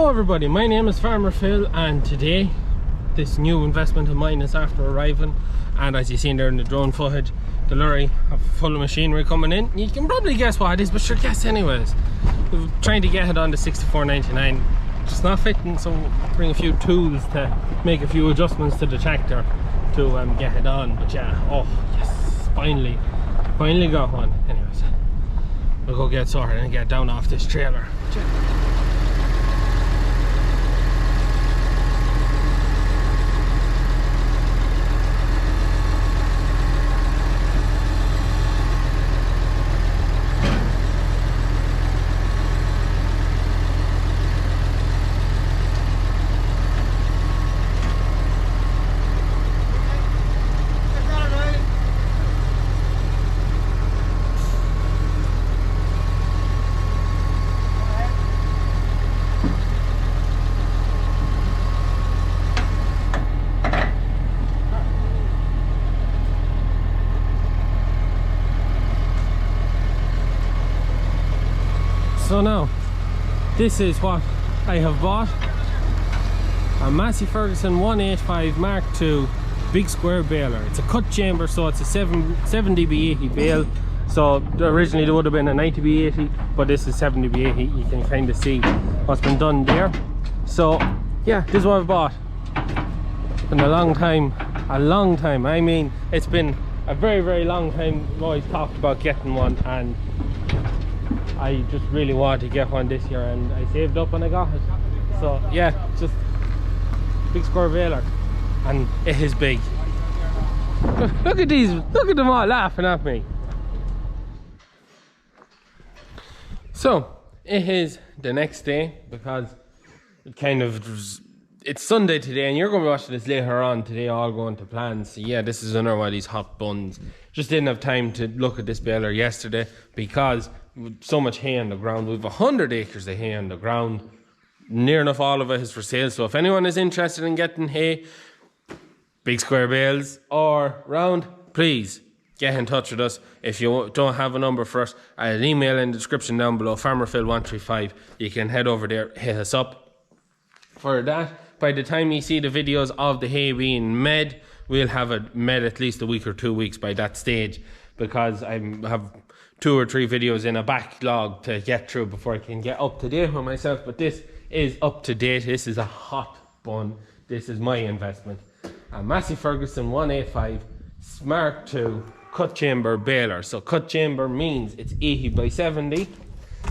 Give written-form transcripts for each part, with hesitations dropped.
Hello everybody, my name is Farmer Phil, and today this new investment of mine is after arriving, and as you seen there in the drone footage, the lorry have full of machinery coming in. You can probably guess what it is, but sure guess anyways. We're trying to get it on the 64.99, just not fitting, so we'll bring a few tools to make a few adjustments to the tractor to get it on. But yeah, oh yes, finally got one. Anyways, we'll go get sorted and get down off this trailer. So now, this is what I have bought. A Massey Ferguson 185 Mark II big square baler. It's a cut chamber, so it's a 70B80 bale. So originally there would have been a 90B80, but this is 70B80. You can kind of see what's been done there. So yeah, this is what I've bought. It's been a long time. I mean, it's been a very long time. I've always talked about getting one, and I just really wanted to get one this year, and I saved up and I got it. So yeah, just big square baler, and it is big. Look at these, look at them all laughing at me. So it is the next day, because it's Sunday today, and you're going to be watching this later on today, all going to plan. So yeah, this is another one of these hot buns. Just didn't have time to look at this baler yesterday because with so much hay on the ground. We've 100 acres of hay on the ground. Near enough all of it is for sale. So if anyone is interested in getting hay, big square bales or round, please get in touch with us. If you don't have a number for us, I'll email in the description down below, farmerphil135. You can head over there, hit us up. For that, by the time you see the videos of the hay being made, we'll have it made at least a week or 2 weeks by that stage, because I have 2 or 3 videos in a backlog to get through before I can get up to date with myself. But this is up to date. This is a hot bun. This is my investment. A Massey Ferguson 185 Mark II cut chamber baler. So cut chamber means it's 80 by 70.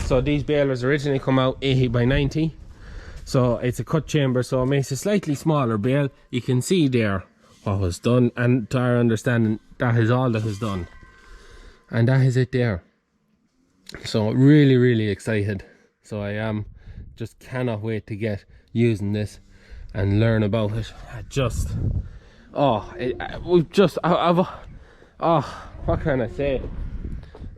So these balers originally come out 80 by 90. So it's a cut chamber, so it makes a slightly smaller bale. You can see there what was done, and to our understanding, that is all that is done. And that is it there. So really excited. So I am just cannot wait to get using this and learn about it. What can I say?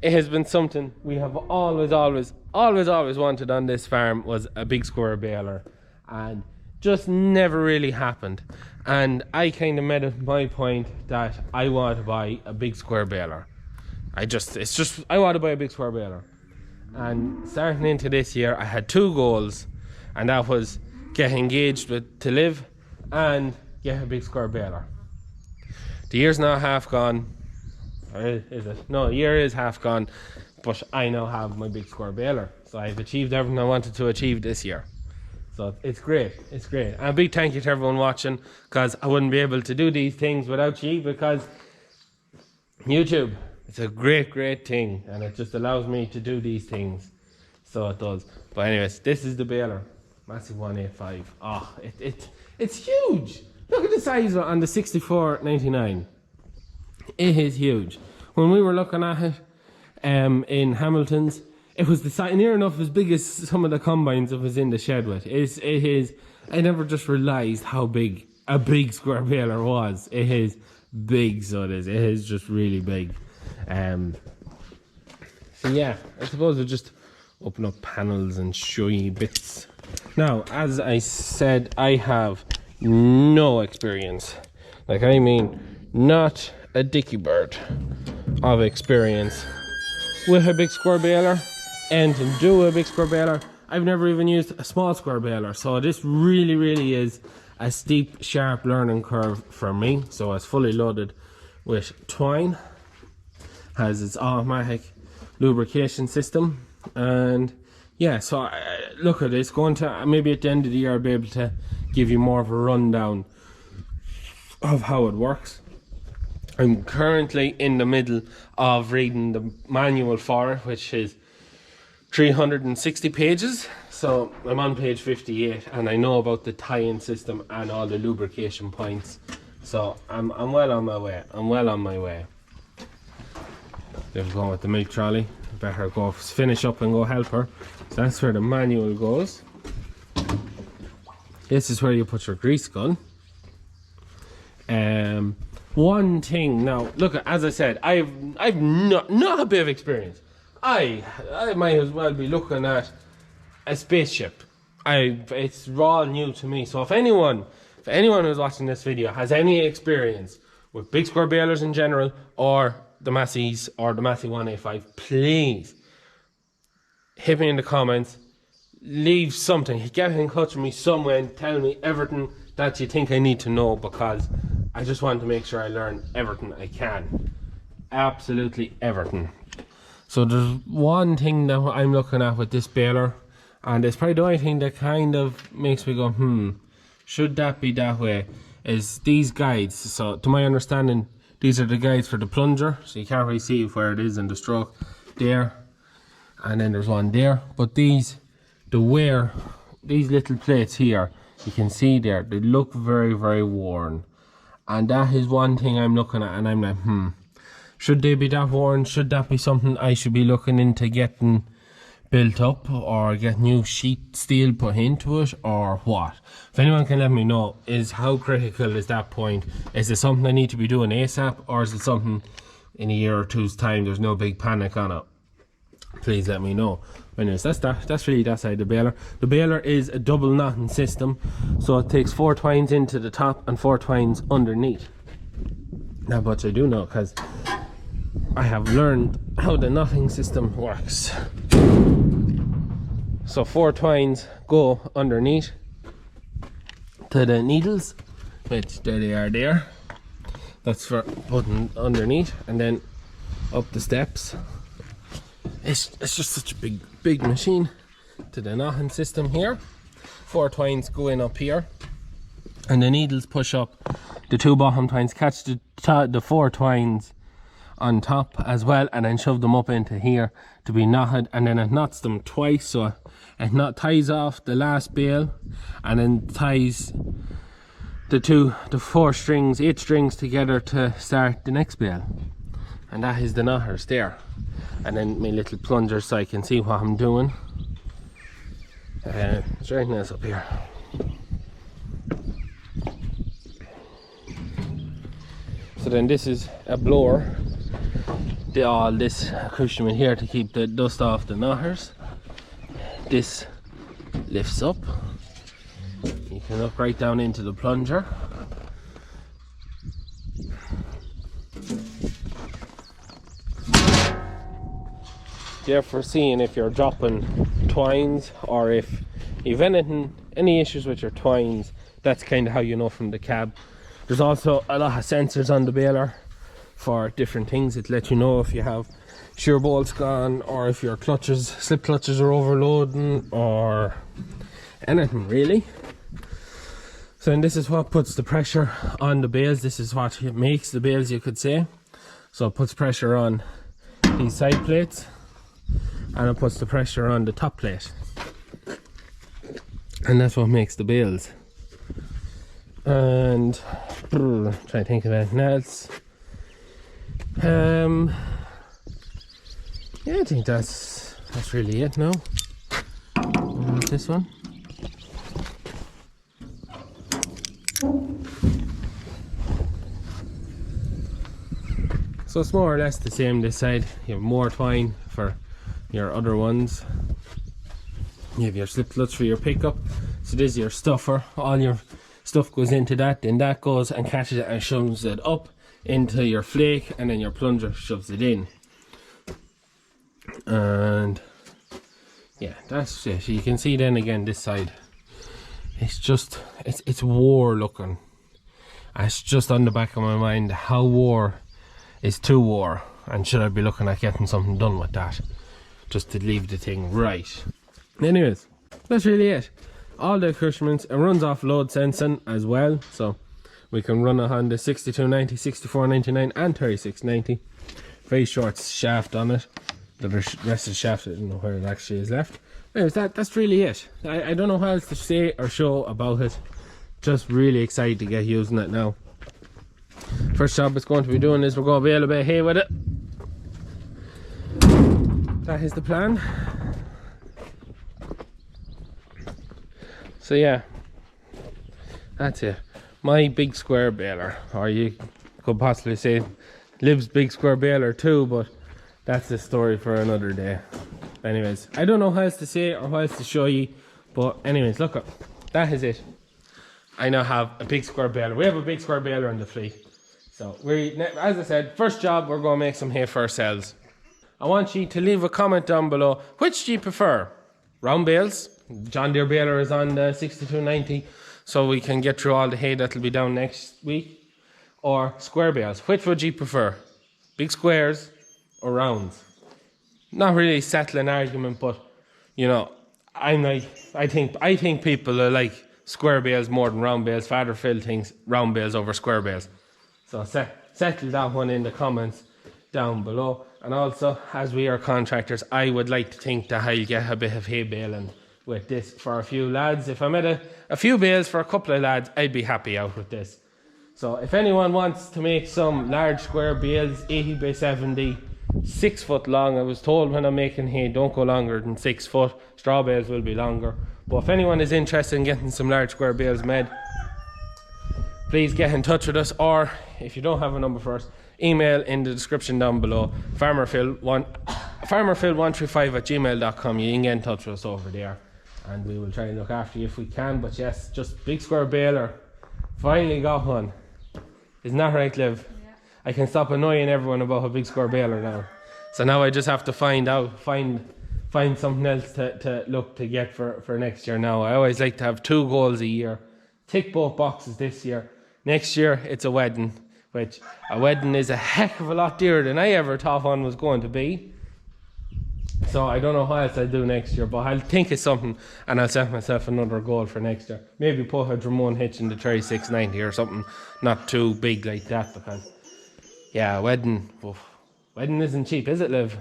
It has been something we have always wanted on this farm, was a big square baler, and just never really happened. And I kind of made it my point that I want to buy a big square baler. I want to buy a big square baler. And starting into this year, I had 2 goals, and that was get engaged with to live and get a big square baler. The year's now half gone. Or is it? No, the year is half gone, but I now have my big square baler. So I've achieved everything I wanted to achieve this year. So it's great, it's great. And a big thank you to everyone watching, because I wouldn't be able to do these things without you, because YouTube, it's a great thing, and it just allows me to do these things. So it does. But anyways, this is the baler, Massey 185. Oh, it's huge. Look at the size on the 64.99. It is huge. When we were looking at it in Hamilton's, it was near enough as big as some of the combines it was in the shed with. It is. I never just realised how big a big square baler was. It is big, so it is. It is just really big. So yeah, I suppose we'll just open up panels and show you bits. Now, as I said, I have no experience. Like, I mean, not a dicky bird of experience with a big square baler and to do a big square baler. I've never even used a small square baler, so this really is a steep, sharp learning curve for me. So it's fully loaded with twine, has its automatic lubrication system, and yeah, so look at this. Going to maybe at the end of the year I'll be able to give you more of a rundown of how it works. I'm currently in the middle of reading the manual for it, which is 360 pages. So I'm on page 58, and I know about the tie-in system and all the lubrication points. So I'm well on my way. I'm well on my way. There we go with the milk trolley. Better go finish up and go help her. So that's where the manual goes. This is where you put your grease gun. One thing now, look, as I said, I've not a bit of experience. I might as well be looking at a spaceship. It's raw new to me. So if anyone who's watching this video has any experience with big square balers in general, or the Massey's or the Massey 185, please hit me in the comments. Leave something. Get in touch with me somewhere and tell me everything that you think I need to know, because I just want to make sure I learn everything I can. Absolutely everything. So there's one thing that I'm looking at with this baler, and it's probably the only thing that kind of makes me go, should that be that way, is these guides. So to my understanding, these are the guides for the plunger, so you can't really see where it is in the stroke there, and then there's one there. But these little plates here, you can see there, they look very worn, and that is one thing I'm looking at, and I'm like, should they be that worn? Should that be something I should be looking into getting built up, or get new sheet steel put into it, or what? If anyone can let me know, is how critical is that point? Is it something I need to be doing ASAP, or is it something in a year or two's time there's no big panic on it? Please let me know. Anyways, that's really that side of the baler. The baler is a double knotting system, so it takes 4 twines into the top and 4 twines underneath. Now, but I do know, because I have learned how the knotting system works. So 4 twines go underneath to the needles, which there they are there. That's for putting underneath, and then up the steps. It's just such a big machine. To the knotting system here, 4 twines go in up here, and the needles push up. The 2 bottom twines catch the 4 twines on top as well, and then shove them up into here to be knotted, and then it knots them twice, so it ties off the last bale, and then ties the 8 strings together to start the next bale. And that is the knotters there. And then my little plunger, so I can see what I'm doing. It's right nice up here. So then this is a blower. All this accoutrement here to keep the dust off the knotters. This lifts up. You can look right down into the plunger. Therefore, seeing if you're dropping twines, or if you've any issues with your twines, that's kind of how you know from the cab. There's also a lot of sensors on the baler for different things. It lets you know if you have shear bolts gone, or if your slip clutches are overloading, or anything really. So then this is what puts the pressure on the bales. This is what makes the bales, you could say. So it puts pressure on these side plates, and it puts the pressure on the top plate, and that's what makes the bales. And try to think of anything else. Yeah, I think that's really it now. This one. So it's more or less the same this side. You have more twine for your other ones. You have your slip clutch for your pickup. So this is your stuffer. All your stuff goes into that, then that goes and catches it and shoves it up into your flake, and then your plunger shoves it in. And Yeah, that's it. You can see then again this side. It's just, it's war looking. It's just on the back of my mind, how war is too war, and should I be looking at getting something done with that, just to leave the thing right. Anyways, that's really it. All the accoutrements. It runs off load sensing as well, so we can run it on the 6290, 6499 and 3690. Very short shaft on it. The rest of the shaft, I don't know where it actually is left. Anyways, that's really it. I don't know what else to say or show about it. Just really excited to get using it now. First job it's going to be doing is we're going to bale a bit of hay with it. That is the plan. So yeah, that's it. My big square baler, or you could possibly say Liv's big square baler too, but that's a story for another day. Anyways, I don't know how else to say or how else to show you, but anyways, look up. That is it. I now have a big square baler. We have a big square baler in the fleet. So as I said, first job, we're going to make some hay for ourselves. I want you to leave a comment down below. Which do you prefer? Round bales? John Deere baler is on the 6290, so we can get through all the hay that'll be down next week. Or square bales. Which would you prefer? Big squares or rounds? Not really settling argument, but you know, I think people are like square bales more than round bales. Father Phil thinks round bales over square bales. So settle that one in the comments down below. And also, as we are contractors, I would like to think that I'll get a bit of hay baling with this for a few lads. If I made a few bales for a couple of lads, I'd be happy out with this. So if anyone wants to make some large square bales, 80 by 70, 6 foot long, I was told when I'm making hay, don't go longer than 6 foot. Straw bales will be longer. But if anyone is interested in getting some large square bales made, please get in touch with us, or if you don't have a number for us, email in the description down below, farmerphil135@gmail.com. You can get in touch with us over there and we will try and look after you if we can. But yes, just big square baler, finally got one. Isn't that right, Liv? Yeah. I can stop annoying everyone about a big square baler now. So now I just have to find something else to look to get for next year now. I always like to have 2 goals a year. Tick both boxes this year. Next year it's a wedding, which a wedding is a heck of a lot dearer than I ever thought one was going to be. So I don't know what else I'll do next year, but I'll think of something and I'll set myself another goal for next year. Maybe put a Dramone hitch in the 3690 or something not too big like that, because yeah, wedding isn't cheap, is it, Liv?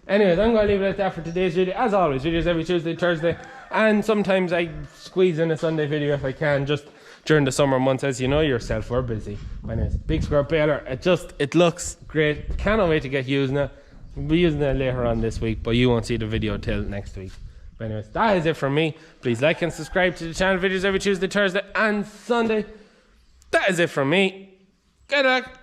Anyways, I'm going to leave it at that for today's video. As always, videos every Tuesday, Thursday, and sometimes I squeeze in a Sunday video if I can, just during the summer months. As you know yourself, we're busy. Anyways, big square baler, it looks great. Cannot wait to get using it. We'll be using it later on this week, but you won't see the video till next week. But anyways, that is it from me. Please like and subscribe to the channel. Videos every Tuesday, Thursday, and Sunday. That is it from me. Good luck.